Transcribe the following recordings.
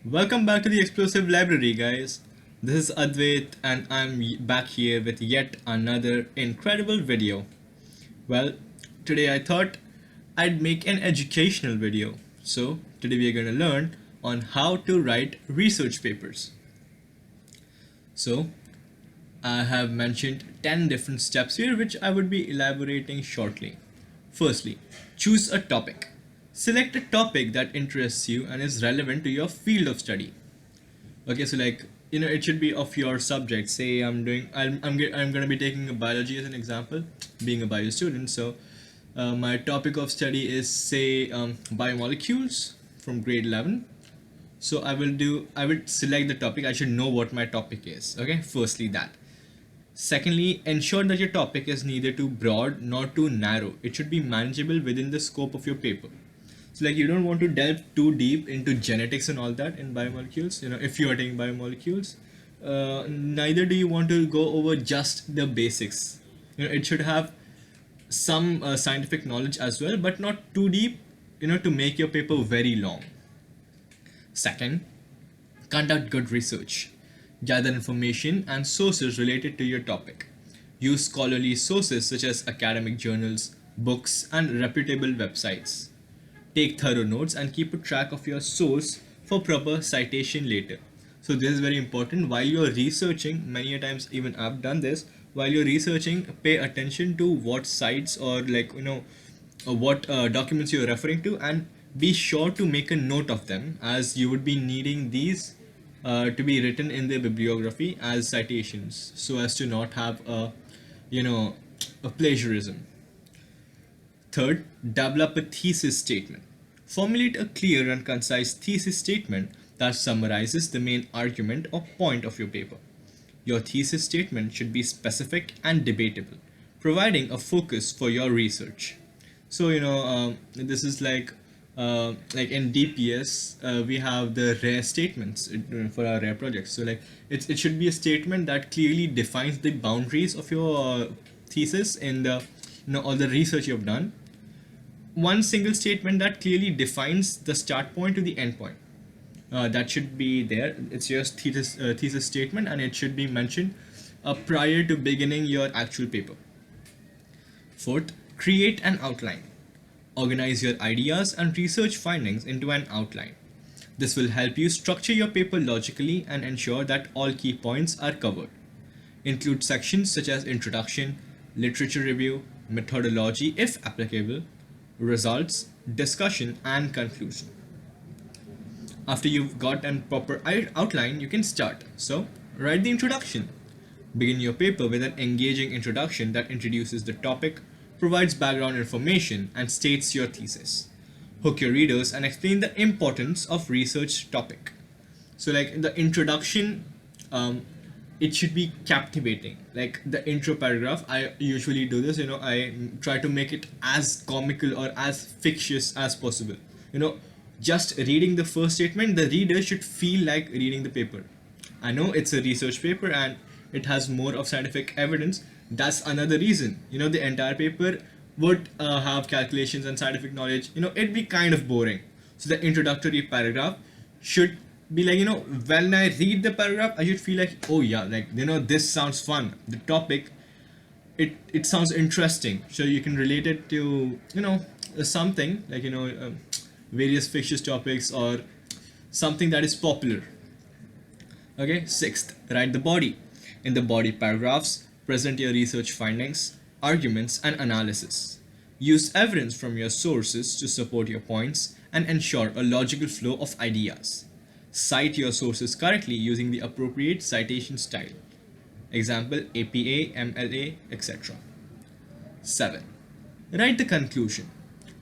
Welcome back to the Explosive Library, guys. This is Advait, and I'm back here with yet another incredible video. Well, today I thought I'd make an educational video. So, today we are going to learn on how to write research papers. So, I have mentioned 10 different steps here which I would be elaborating shortly. Firstly, choose a topic. Select a topic that interests you and is relevant to your field of study. Okay, so it should be of your subject. Say I'm going to be taking a biology as an example, being a bio student. So my topic of study is say biomolecules from grade 11. So I will select the topic. I should know what my topic is. Okay, firstly that. Secondly, ensure that your topic is neither too broad nor too narrow. It should be manageable within the scope of your paper. So you don't want to delve too deep into genetics and all that in biomolecules. If you are taking biomolecules, neither do you want to go over just the basics. It should have some scientific knowledge as well, but not too deep. To make your paper very long. Second, conduct good research. Gather information and sources related to your topic. Use scholarly sources such as academic journals, books, and reputable websites. Take thorough notes and keep a track of your source for proper citation later. So this is very important. While you're researching, many a times even I've done this, while you're researching, pay attention to what sites or what documents you're referring to, and be sure to make a note of them, as you would be needing these to be written in the bibliography as citations, so as to not have a plagiarism. Third, develop a thesis statement. Formulate a clear and concise thesis statement that summarizes the main argument or point of your paper. Your thesis statement should be specific and debatable, providing a focus for your research. So this is like in DPS, we have the rare statements for our rare projects. So it should be a statement that clearly defines the boundaries of your thesis in the all the research you've done. One single statement that clearly defines the start point to the end point. That should be there. It's your thesis statement, and it should be mentioned prior to beginning your actual paper. Fourth, create an outline. Organize your ideas and research findings into an outline. This will help you structure your paper logically and ensure that all key points are covered. Include sections such as introduction, literature review, methodology if applicable, results, discussion, and conclusion. After you've got a proper outline, you can start. So, write the introduction. Begin your paper with an engaging introduction that introduces the topic, provides background information, and states your thesis. Hook your readers and explain the importance of research topic. So, like the introduction, it should be captivating. Like the intro paragraph, I usually do this. I try to make it as comical or as fictitious as possible. Just reading the first statement, the reader should feel like reading the paper. I know it's a research paper and it has more of scientific evidence. That's another reason. The entire paper would have calculations and scientific knowledge. It'd be kind of boring. So the introductory paragraph should be when I read the paragraph, I should feel like, oh yeah, this sounds fun. The topic, it sounds interesting. So you can relate it to, something various fictitious topics or something that is popular. Okay, sixth, write the body. In the body paragraphs, present your research findings, arguments, and analysis. Use evidence from your sources to support your points and ensure a logical flow of ideas. Cite your sources correctly using the appropriate citation style. Example, APA, MLA, etc. 7. Write the conclusion.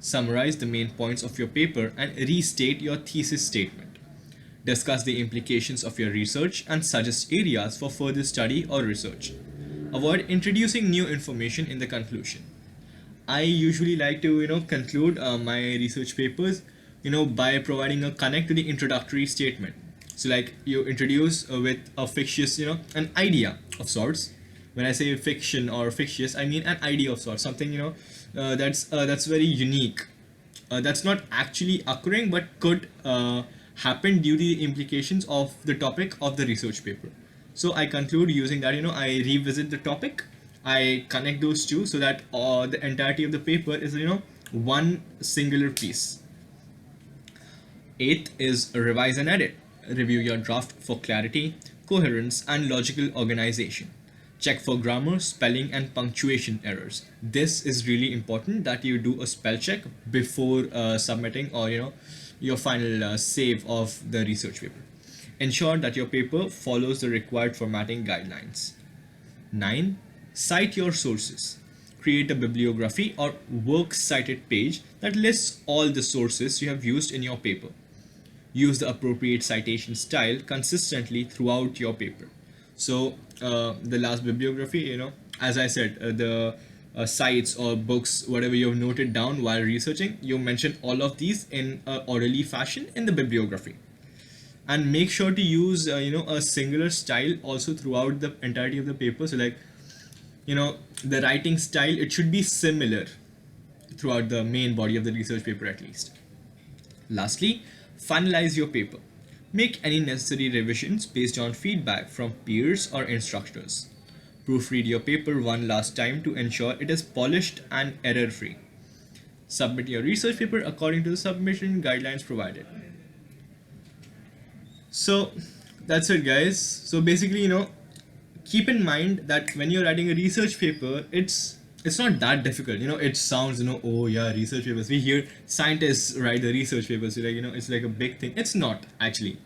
Summarize the main points of your paper and restate your thesis statement. Discuss the implications of your research and suggest areas for further study or research. Avoid introducing new information in the conclusion. I usually like to conclude my research papers by providing a connect to the introductory statement. So you introduce with a fictitious an idea of sorts. When I say fiction or fictitious, I mean an idea of sorts, something that's very unique, that's not actually occurring but could happened due to the implications of the topic of the research paper. So I conclude using that, I revisit the topic, I connect those two so that the entirety of the paper is, one singular piece. Eighth is revise and edit. Review your draft for clarity, coherence, and logical organization. Check for grammar, spelling, and punctuation errors. This is really important that you do a spell check before submitting, or your final save of the research paper. Ensure that your paper follows the required formatting guidelines. 9. Cite your sources. Create a bibliography or works cited page that lists all the sources you have used in your paper. Use the appropriate citation style consistently throughout your paper. So the last bibliography, as I said, the sites or books, whatever you have noted down while researching, you mention all of these in an orderly fashion in the bibliography. And make sure to use a singular style also throughout the entirety of the paper. So like, the writing style, it should be similar throughout the main body of the research paper at least. Lastly, finalize your paper. Make any necessary revisions based on feedback from peers or instructors. Proofread your paper one last time to ensure it is polished and error-free. Submit your research paper according to the submission guidelines provided. So that's it, guys. So basically, keep in mind that when you're writing a research paper, it's not that difficult. It sounds, oh yeah, research papers. We hear scientists write the research papers. So like, it's like a big thing. It's not actually.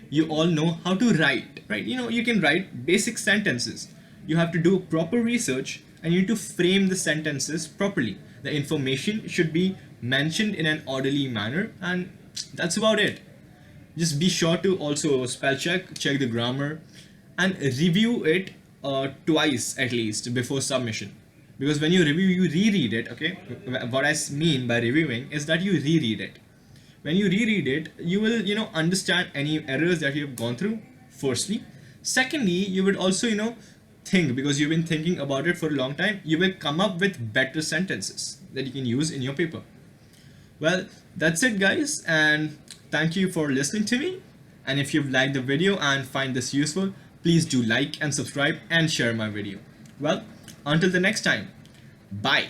You all know how to write, right? You can write basic sentences. You have to do proper research and you need to frame the sentences properly. The information should be mentioned in an orderly manner, and that's about it. Just be sure to also spell check the grammar, and review it twice at least before submission. Because when you review, you reread it, okay? What I mean by reviewing is that you reread it. When you reread it, you will, understand any errors that you have gone through, firstly. Secondly, you would also, think, because you've been thinking about it for a long time, you will come up with better sentences that you can use in your paper. Well, that's it, guys, and thank you for listening to me. And if you've liked the video and find this useful, please do like and subscribe and share my video. Well, until the next time, bye.